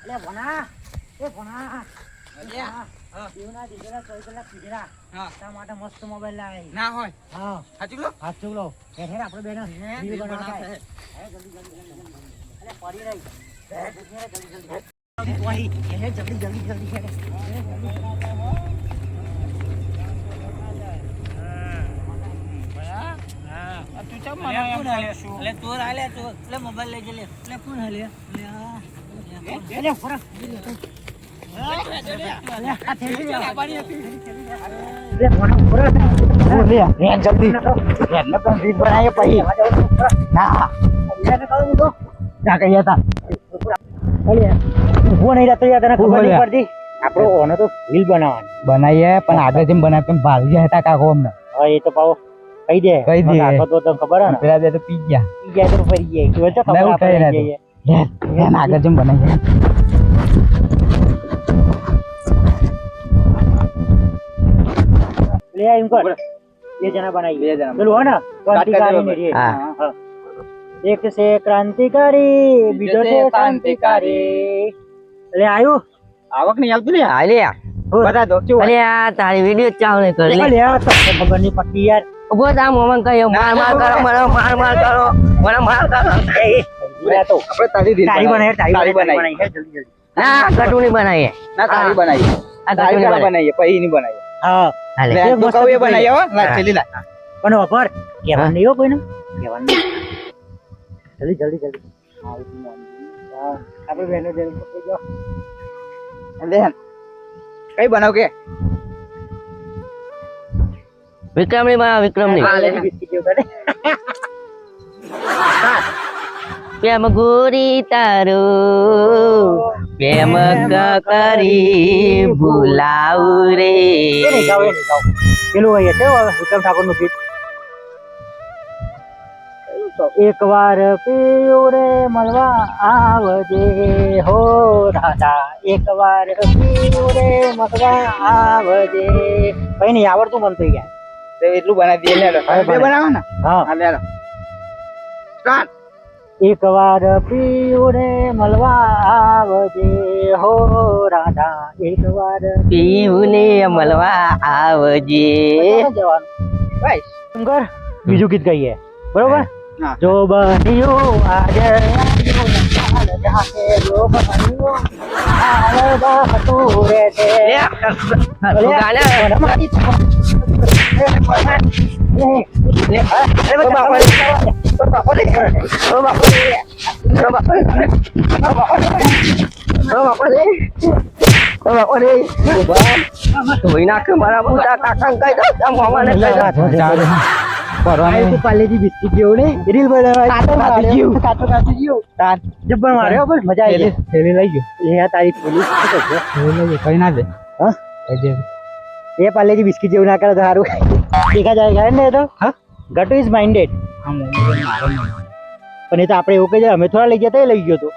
અલે ભણા એ ભણા દેવના દીકરા 14 કલાક પીધેલા તા માટે મસ્ત મોબાઈલ લાવે ના હોય હા હાચું લો હેઠે આપણે બેન રીલ બનાવતા હે જલ્દી અલે પડી રહી બનાવીએ પણ આગળ જેમ બનાવ કેમ ભાલી હતા કાકો અમને હા એ તો પાવો કહી દે તો ખબર હે ને પેલા બે તો પી ગયા તો ફરી જાય તું તો ખબર આપણે જઈએ આગળ જેમ બનાવીએ લે એમ કર બે જણા બનાવી પેલું હો ને ક્રાંતિકારી હા એક છે ક્રાંતિકારી બીજો છે ક્રાંતિકારી લે આયુ આવક નહીં આવતું લે હા લે બતા દો અરે આ તારી વિડિયો ચાલુ નહીં કર લે લે તો ખબર નહીં પડતી યાર ઉભો થા મોમન કયો માર કરો મને માર કરો મને માર કરો લે તો આપણે તારી બનાવી હે જલ્દી ના કટુની બનાવીએ ના તારી બનાવીએ આ કટુની બનાવીએ પછી ની બનાવીએ હા હાલે એક તો કઉ એ બનાવી હો ના ચલી લા પણ ઓફર કેવાનું નહીં હો કોઈને કેવાનું જલ્દી આપણે બેનો જલ્દી પકડી જાઓ લે કઈ બનાવ કે વિક્રમની બના વિક્રમની બિસ્કિટ જેવું કરે પ્રેમ ગોરી તારો પ્રેમ કરી ભૂલાવ રે પેલું હોય છે વિક્રમ ઠાકોર નું ગીત એક વાર પીયું રે મળવા આવજે હો રાધા એક વાર પીયું રે મળવા આવજે કઈ નહીં આવડતું બનતું ગયા એટલું બનાવી દે લે બે બનાવો ને હા લે લો સ્ટાર્ટ એક વાર પીયું રે મળવા આવજે હો રાધા એક વાર પીવલે મળવા આવજે જવાનું બસ શંકર બીજું ગીત કહીએ બરોબર હા જો બન્યું આજે જો બન્યું હાલ બહતું રે છે પાલેજી બિસ્કિટ જેવું ને રીલ જબ્બર માર્યો બસ મજા આવી થેલી લઈ ગયો એ તારી પોલીસ કઈ ના દે હા એ પાલેજી બિસ્કિટ જેવું ના કરે તો સારું દેખા જાય ને તો હા ગટુ ઇઝ માઇન્ડેડ પણ એ તો આપણે એવું કહી અમે થોડા લઈ ગયા તો લઈ ગયો તો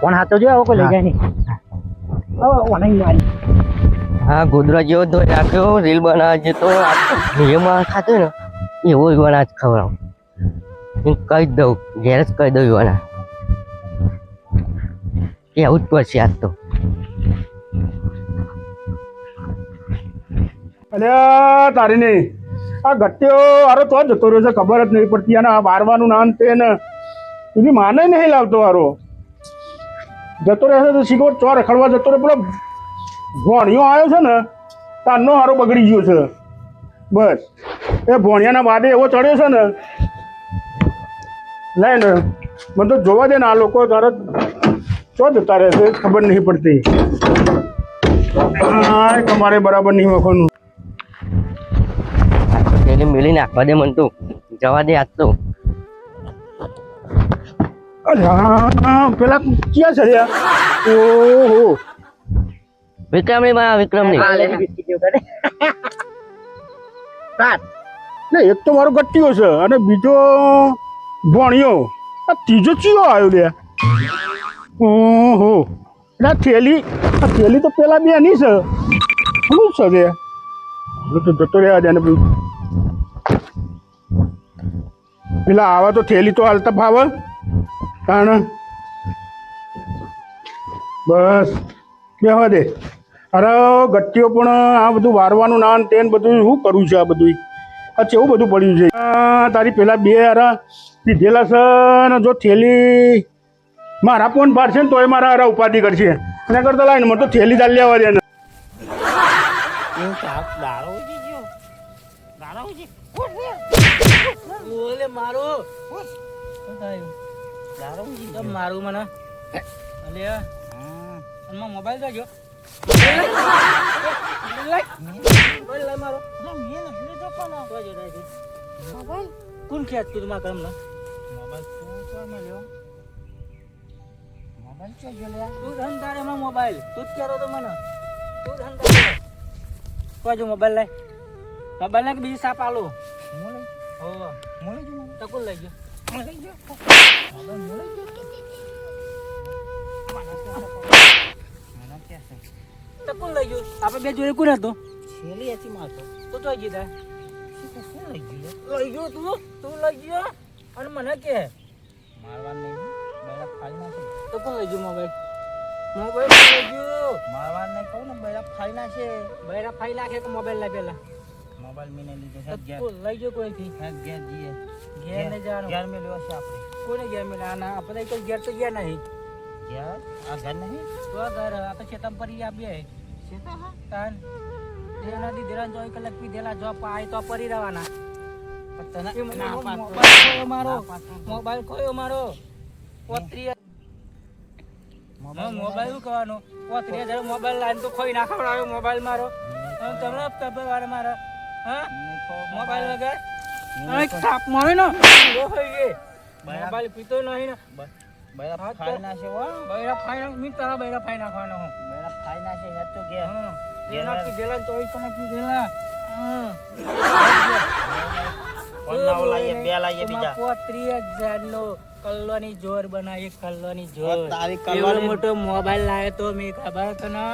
કોણ હાથો જો આવો કોઈ લઈ જાય નહીં હા ગોદરા જેવો ધોઈ રાખ્યો રીલ બનાવે છે તો એમાં ખાતો ને એવો યુવાના જ ખવડાવું કહી દઉં ઘેર જ કહી દઉં યુવાના એ આવું જ પડશે આજ તો અલ્યા તારી નહીં આ ગટ્ટીઓ હારો તો જતો રહ્યો છે ખબર જ નહીં પડતી અને આ વારવાનું નામ તે ને એની માને નહીં લાવતો હારો જતો રહેશે તો શીખો ચો રખડવા જતો રહે પેલો ભોણિયો આવ્યો છે ને તારનો હારો બગડી ગયો છે બસ એ ભોણિયાના બાદે એવો ચડ્યો છે ને લે ને મને તો જોવા દે ને આ લોકો તારે ચો જતા રહેશે ખબર નહીં પડતી હા તમારે બરાબર નહીં વખોનું એને મિલી નાખવા દે મને તું જવા દે આજ તો પેલા ક્યાં ચડ્યા ઓહો વિક્રમની બના વિક્રમની ને એક તો મારો ગટ્ટીઓ છે અને બીજો ભોણિયો આ ત્રીજો ચિયો આવ્યો લે ઓહો આ થેલી તો પેલા બે ની છે શું છે બે તો જતો રહ્યા જાય ને પેલા આવા તો થેલી તો હાલતા ભાવે કારણ બસ બેહવા દે. અરે ગટ્ટીઓ પણ આ બધું વારવાનું ના ને તે ને બધું શું કરવું છે? આ બધું આ કેવું બધું પડ્યું છે? તારી પેલા બે અરા લીધેલા છે ને જો થેલી મારા ફોન પાડશે ને તોય મારા અરા ઉપાધિ કરશે. એના કરતા લાઈને મને તો થેલી ચાલી આવવા દે ને. મારું મને મોબાઈલ જાજો કોણ ખેત તું તમારા ઘરમાં મોબાઈલ તું ધન તારે એમાં મોબાઈલ તું જ કરો તો મને તું ધન તારે કોઈ મોબાઈલ લઈ મોબાઈલ ને બીજી સાપ આલો તકુલ લઈ ગયો તકુલ લઈ ગયો આપણે બે જોડે કોણ હતો છેલી હતી મારતો તો તો જીતા લઈ ગયો તું લઈ ગયો અને મને કે મારવાનું નહીં બૈરા ફાડી નાખે તો કોણ લઈ ગયો મોબાઈલ લઈ ગયો મારવાનું નહીં કહું ને બૈરા ફાડી નાખે બૈરા ફાડી નાખે કે મોબાઈલ લઈ પેલા મોબાઈલ મેં લીધો છે લઈ ગયો કોઈથી ઘેર જઈએ ઘેર ને જવાનું ઘેર મેલ્યો છે આપણે કોને ઘેર મેલ્યા ના આપણે તો ઘેર તો ગયા નહીં ઘેર આ ઘર નહીં તો આ ઘર આ તો ચેતમ પરી આપીએ તાન દેના દી દેરા જોઈ કલાક પી દેલા જો પાય તો પરી રહેવાના મોબાઈલ ખોયો મારો મોબાઈલ શું કહેવાનો 30,000 મોબાઈલ લાઈન તો ખોઈ નાખવડાવ્યો મોબાઈલ મારો તમને ખબર મારો હા મોબાઈલ વગર સાપ મારે ને મોબાઈલ પીતો નહીં ને બૈરા ફાઈ નાખે બૈરા ફાઈ નાખ મી તારા બૈરા ફાઈ નાખવાનો હું બૈરા ફાઈ નાખે યાદ તો ગયા હા દેના પી દેલા તો કને પી દેલા કલ્લોની જોર બનાવી કલ્લોની જોર એવડો મોટો મોબાઈલ લાવ્યો તો મેં ખબર તને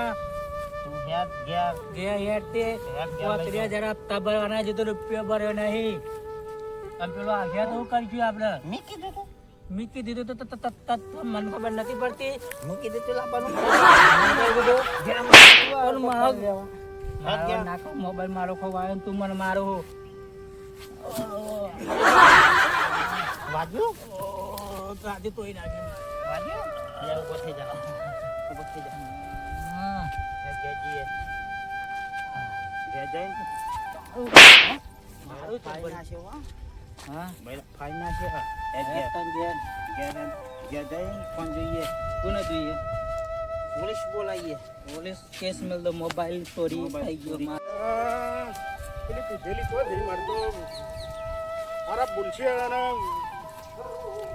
ભરવાના જતો રૂપિયો ભર્યો નહીં પેલો આગ્યા તો કરશું આપડે મૂકી દીધું તો મને ખબર નથી પડતી મૂકી દીધું નાખો મોબાઈલ મારો ખવાયો તું મને મારો વાજુ આજે તોય નાખે વાજુ ઉભો થઈ જા હા મારું ફાઈ નાખે હા ફાઈ નાખે કોણ જોઈએ કોને જોઈએ પોલીસ બોલાવીએ પોલીસ કેસ મેલ દો મોબાઈલ ચોરી થઈ ગયો પેલી પીધેલી કોઈ નહીં મારતો મારા બોલશે અને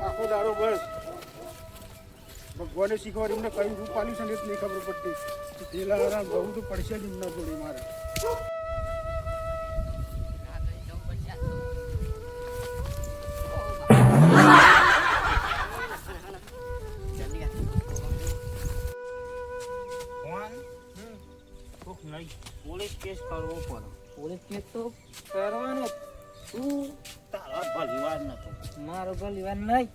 આખો દારો બસ ભગવાને શીખવાડી એમને કયું રૂપ આલ્યું છે ને જ નહીં ખબર પડતી પેલા બહુ તો પડશે જ એમના બોલી મારે પોલીસ કેસ કરવો પડે પોલીસ કેસ તો કરવાનો તું તારા ભલીવાર નતો મારો ભલીવાર નહીં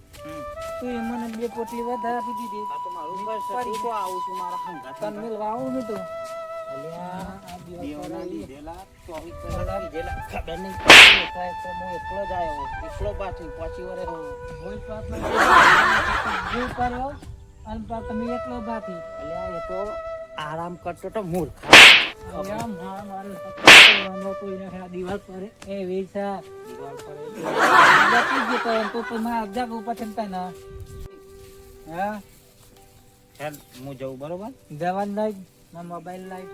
તું મને 2 પોટલી વધારે આપી દીધી આ તો મારું ઘર છે તો આવું છું મારા હંગા તન મિલવા આવું ને તો અલ્યા આ દિવસ લીધેલા 24 કલાક લીધેલા ખબર નહીં થાય તો હું એકલો જ આવ્યો એકલો પાછી પછી વરે કોઈ પાસ નહીં કર્યો અને પર તમે એકલો બાકી અલ્યા એ તો આરામ કરતો તો મૂર્ખ દિવાલ પર એ વેચા દિવાલ પર તો અબજા ઉપર ચિંતા ના હા ચાલ હું જઉં બરોબર જવાન નહીં ના મોબાઈલ લાઈટ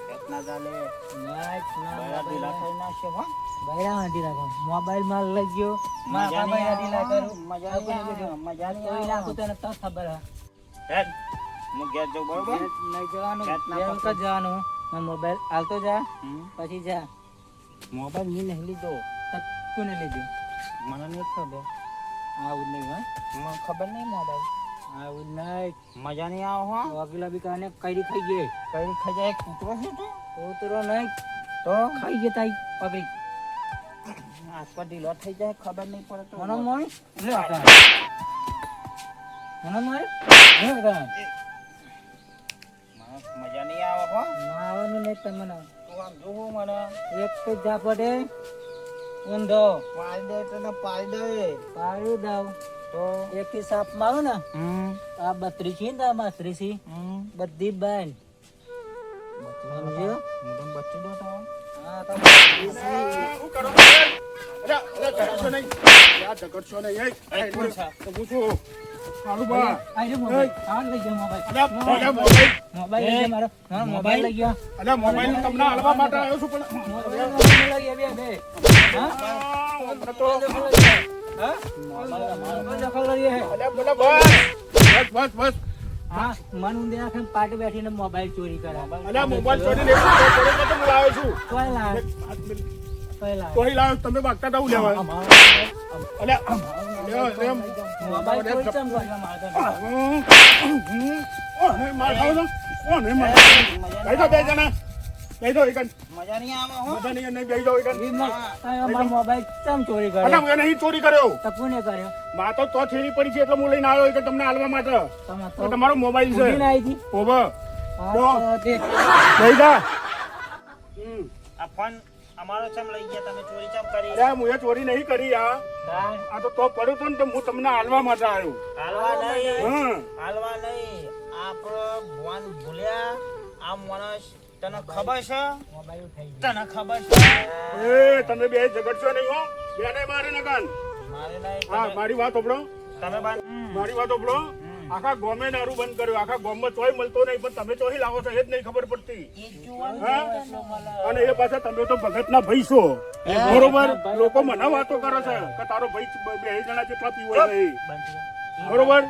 કેટલા ચાલે નાઈટ ના દિલા થઈ ના છે હો બૈરા હાડી રાખો મોબાઈલ માં લઈ ગયો મારા બૈરા દિલા કરું મજા તો નાખું તને તો ખબર હે હું ઘેર જાઉં બરોબર નહીં જવાનું ઘેર તો જવાનું ના મોબાઈલ આલતો જા પછી જા મોબાઈલ મેં નહીં લીધો કોને લીધો મને નહીં ખબર આવું નહીં હા મને ખબર નહીં મોબાઈલ આવું નહીં મજા નહીં આવો હા વગીલા બી કાને કઈ ખાઈ ગઈ કઈ ખાઈ જાય કૂતરો છે તો કૂતરો નહીં તો ખાઈ જતા પકડી આસપાસ ઢીલો થઈ જાય ખબર નહીં પડે તો મને મળ મને મળ માવાનું નહીં તમને તું આમ જોવો મને એક તો ઝાપડે ઊંધો પાડી દે તને પાડી દે પાડી દઉં તો એકથી સાપ મારું ને આ 32 ને આ 32 બધી બંધ સમજ્યો બચ્ચું દો તો હા તો શું કરો છો? અલ્યા, ઝઘડશો નહીં. યા, ઝઘડશો નહીં. એ, તો પૂછું. હાલું બા. આઈ મોબાઈલ આ લઈ ગયો મોબાઈલ અલ્યા, મોબાઈલ. મોબાઈલ લઈ ગયો મારો હા મોબાઈલ લઈ ગયો અલ્યા, મોબાઈલ તમને હાલવા માટે આવ્યો છું પણ મોબાઈલ લઈ ગયા બે હા હમણાં તો હા મોબાઈલ દખલ લઈ હે અલ્યા, બોલો બસ બસ બસ. હા મન ઊંધે નાખે પાટી બેઠીને મોબાઈલ ચોરી કરે અલ્યા, મોબાઈલ ચોરી લેવા તો હું લાવ્યો છું. કોઈ લાવે કોઈ લાવે કોઈ લાવ્યો તમે ભાગતા હતા હું લેવા અલ્યા, મોબાઈલ ચોરી ચમ કર્યો મારો માર ખાવ છો? કોને માર ખાવ? બેસો બે જણા. બેસો એક જ. મજા નહીં આવે હો મજા નહીં, બેસો એક જ. મારો મોબાઈલ ચમ ચોરી કર્યો અલ્યા, મેં નહીં ચોરી કર્યો. તો કોને કર્યો માં તો થેલી પડી છે એટલે હું લઈને આવ્યો કે તમને હાલવા માટે. તમે તો તમારો મોબાઈલ છે. ઉડીને આવી હતી ઓબા હા તો તે લઈ જા. આ ફોન અમારો ચમ લઈ ગયા તમે ચોરી ચમ કરી અલ્યા, હું એ ચોરી નહીં કરી આ હા આ તો પડ્યો તો ને તો હું તમને હાલવા માટે આવ્યો. હાલવા નહીં હા હાલવા નહીં આપણો ભગવાન ભૂલ્યા આ માણસ તને ખબર છે મોબાઈલ થઈ તને ખબર છે એ તમે બે ઝઘડશો નહીં હો. બેને મારે નકાન. મારે નહીં હા, મારી વાત સાંભળો. તમે બાન મારી વાત સાંભળો. આખા ગામે દારૂ બંધ કર્યો. આખા ગામમાં ચોય મળતો નહીં પણ તમે ચોહી લાવો છો એ જ નહીં ખબર પડતી. હા? અને એ પાછા તમે તો ભગતના ભાઈ છો બરોબર. લોકો મને વાતો કરે છે કે તારો ભાઈ બે જણા જેટલા પીવો છે એ. બરોબર.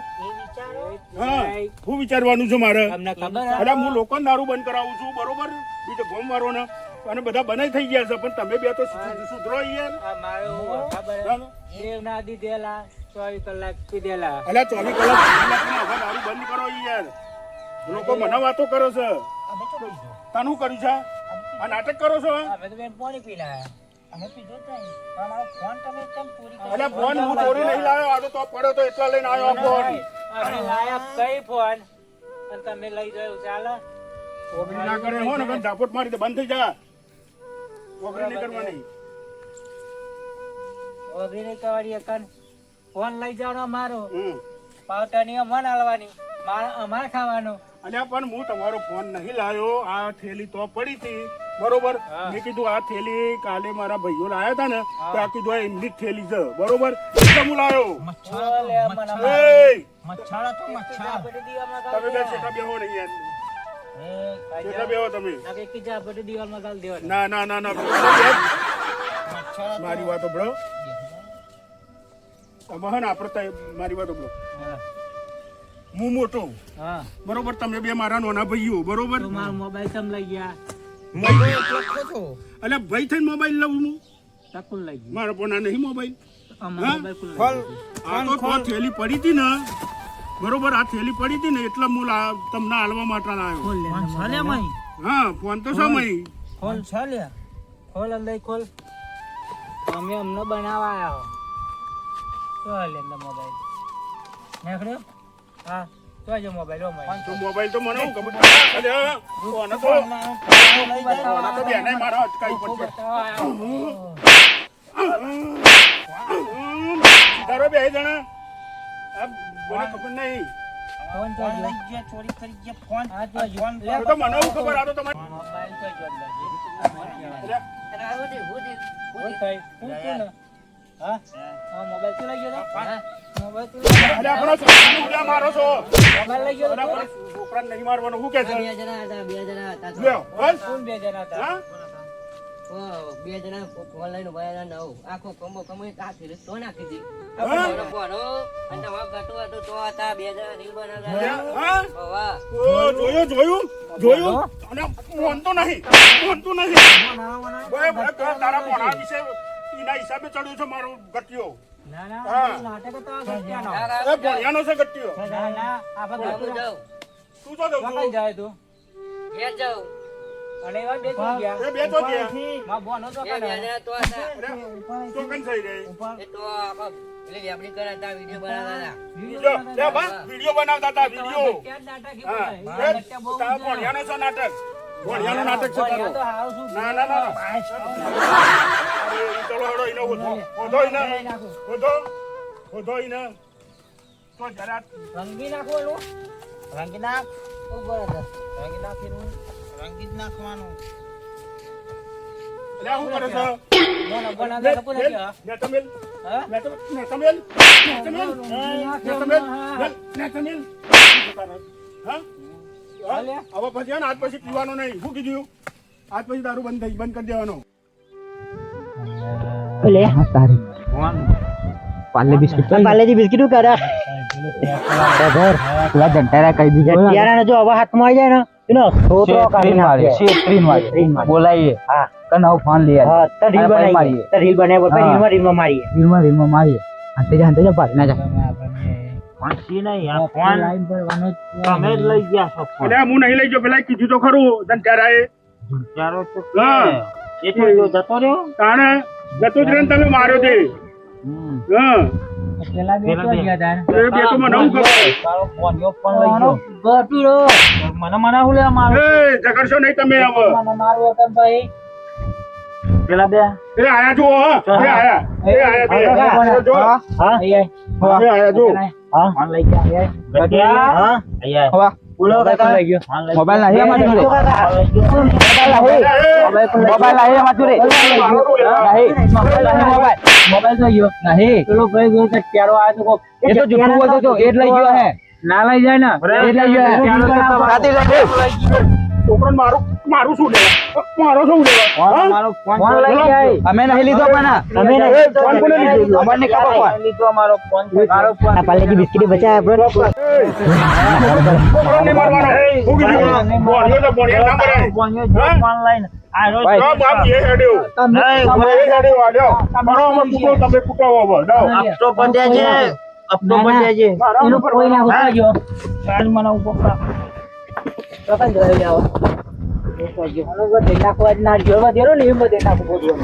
હા, શું વિચારવાનું છે મારે? તમને ખબર અરે હું લોકોને દારૂ બંધ કરાવું છું બરોબર. બીજો ગોમ વાળો ને અને બધા બનાઈ થઈ ગયા છે પણ તમે બે તો સુધરો યાર. આ મારો ખબર દેવ ના દીધેલા 24 કલાક પીધેલા અલ્યા, 24 કલાક હવે દારૂ બંધ કરો યાર. લોકો મને વાતો કરે છે. તાનું કર્યું છે આ નાટક કરો છો? અમે તો બેન પાણી પી લાયા અમે પીધો જ નહીં પણ અમારો ફોન તમે કેમ ચોરી કર્યો અલ્યા, ફોન હું ચોરી નહીં લાવ્યો. આ તો પડ્યો તો એટલા લઈને આવ્યો આ ફોન. અમે લાયા કઈ ફોન અને તમે લઈ ગયો ચાલો ઓગળી ના કરે હો ને પણ ઝાપટ મારી દે બંધ થઈ જા. ઓગળી નહીં કરવાની. ઓગળી નહીં કરવાની એકન ફોન લઈ જવાનો મારો હમ. પાવટાની મન હાલવાની મારા અમારે ખાવાનો અલ્યા, પણ હું તમારો ફોન નહીં લાવ્યો. આ થેલી તો પડી હતી બરોબર. મેં કીધું આ થેલી કાલે મારા ભાઈઓ લાયા હતા ને તો આ કીધું આ એમની જ થેલી છે બરોબર એટલે હું લાવ્યો. ઓલે મને એય, મચ્છાળા તો મચ્છાળા આપડી દીવાલમાં ગાળ તમે બે દેવાના. છેટા બેહો નહીં યાર. એ છેટા બેહો તમે. આ કે કીધા આપડી દીવાલમાં ગાળ દેવાના. ના ના ના ના મચ્છાળા મારી વાત સાંભળો. તમે હે ને આપણે મારી વાત સાંભળો. હા હું મોટો હા બરોબર. તમે બે મારા નાના ભાઈઓ બરોબર. તો મારો મોબાઈલ તમ લઈ ગયા અલ્યા, ભાઈ થઈને મોબાઈલ લઉં હું. તકુલ લઈ ગયું મારા પોના નહીં મોબાઈલ. અમારો હા? મોબાઈલ કુલ લઈ આ તો થેલી પડી હતી ને બરોબર. આ થેલી પડી હતી ને એટલે હું તમને હાલવા માટે લાવ્યો. ખોલ લે ચાલે મય હા, ફોન તો સમય. ખોલ ચાલે ખોલ અંદર ખોલ અમે અમને બનાવવા આવ્યા હો તો લે મોબાઈલ નીકળ્યો હા તો જો મોબાઈલ ઓ માય તો મોબાઈલ તો મને હું ખબર. અલ્યા, ફોન તો બેને મારા અટકાઈ પડશે. તારો બે જણા આ કોને ખબર નહીં. ફોન તો ફોન લઈ ગયા ચોરી કરી ગયા ફોન હા તો જો ફોન તો તો મને હું ખબર. આ તો તમારે મોબાઈલ તો જો અલ્યા, હું થઈ હું તું ને હા હા મોબાઈલ તો લઈ ગયો હા. મોબાઈલ તો અલ્યા, આપણા છોકરાને ઉલ્યા મારો છો. મોબાઈલ લઈ ગયો અલ્યા, આપણા છોકરાને નહીં મારવાનું શું કે છે? બે જણા હતા લ્યો, બસ. કોણ બે જણા હતા હા? બે જણા ફોન લઈને ઉભા નવ આખો કોમ્બો કમાઈ કાઢી તો નાખી દી હા? ફોનો અને તમારો ગટુ હતું તો હતા બે જણા રીલ બનાવતા હા? વાહ ઓ, જોયું. અને ફોન તો નહીં. ભાઈ, તારા પોણા વિશે એના હિસાબે ચડ્યું છે મારું ગટિયો. ના ના હા. નાટક તો ગટ્યાનો એ ભણ્યાનો છે ગટિયો. ના ના આપણે હું જાઉં તું તો જઉં પકડી છું. જાય તું ઘેર જાઉં અને એવા બે થઈ ગયા એ બે તો ગયા. માં બોનો તો બે કાઢે જણા તો હતા અરે, તો કઈ થઈ રહી. એ તો આખો એટલે વેપડી કરાતા વિડીયો બનાવતા લે, બસ, વિડીયો બનાવતા હતા વિડીયો. ક્યાં નાટક હા, નાટક બહુ તારા ભણ્યાનો છે નાટક. ભણિયાનું નાટક છે તારું. તો હારું શું ના ના ના અરે, ચલો હેડો એને ઓધો એને ઓધો એને તો જરા રંગી નાખવાનું રંગી નાખ રંગી નાખીનું રંગી જ નાખવાનું લે હું કરે છે બના લે, દે કપૂર લે, નાખ્યો લે તમિલ હા લે તમિલ લે તમિલ હા હાલે. હવે પછી હે ને આજ પછી પીવાનો નહીં શું કીધું આજ પછી દારૂ બંધ કરી દેવાનો લે પાર્લેજી બિસ્કિટ શું કરે પેલા જંટારા કહી દીધા ત્યારે જો હવે હાથમાં આવી જાય ને એનો છોતરો કાઢી નાખે બોલાઈએ હા કન આવ ફોન લઈ હા તો રીલ બનાવીએ તો રીલ બનાવી પછી રીલમાં મારીએ રીલમાં મારીએ અંતે જ પાડી ના જા પણ સી નહીં આ ફોન તમે જ લઈ ગયા છો ફોન એટલે હું નહીં લઈ ગયો પેલા કીધું તો ખરું જંટારાએ ચારો તો હા એટલે જતો રહ્યો તાણે જતો જ રહીને તમે માર્યો તે હા પેલા બે તો ગયા તા એ બે તો મને હું ખબર તારો ફોન યો પણ લઈ ગયો મને હું લેવા મારો એ ઝઘડશો નહીં તમે હવે મને મારો હતો ભાઈ પેલા બે એ આયા જો હો એ આયા બે જો હા એ આયા જો હા ફોન લઈ ગયા હા અહીંયા બોલો કાકા લઈ ગયો ફોન લઈ મોબાઈલ નહીં અમાર જોડે મોબાઈલ નહીં અમાર જોડે નહીં મોબાઈલ તો ગયો નહીં પેલો ભાઈ ગયો તો ક્યારો આવ્યો તો કોક એ તો જૂઠું બોલતો તો એ જ લઈ ગયો હે ના લઈ જાય ને એ જ લઈ ગયો હે રાતે લઈ ગયો છોકરાને મારું શું લેવા મારો શું લેવા હા? મારો ફોન લઈ ગયા અમે નહીં લીધો પણ અમે નહીં. એ ફોન કોને લીધો અમને ખબર ફોન લીધો મારો ફોન મારો ફોન આ પાર્લેજી બિસ્કિટ બચાયા બ્રો છોકરાને મારવાનો હું કીધું બોલ્યો તો બોલ્યો ના મરાય ફોન જો ફોન લઈને આ રોજ ભાઈ. હા બાપ એ હેડ્યો એ હેડ્યો આડ્યો મારો અમર કુટો તમે કુટાવો હવે દાવ આપતો પંડ્યા છે આપતો પંડ્યા છે મારા એનું ઉપર કોઈ ના હા ઉતાર જો સાડ મને ઉભો કર કાકા જોઈ જાઓ નાખવા ના જોવા દેરો ને એમ બધે નાખવું બધું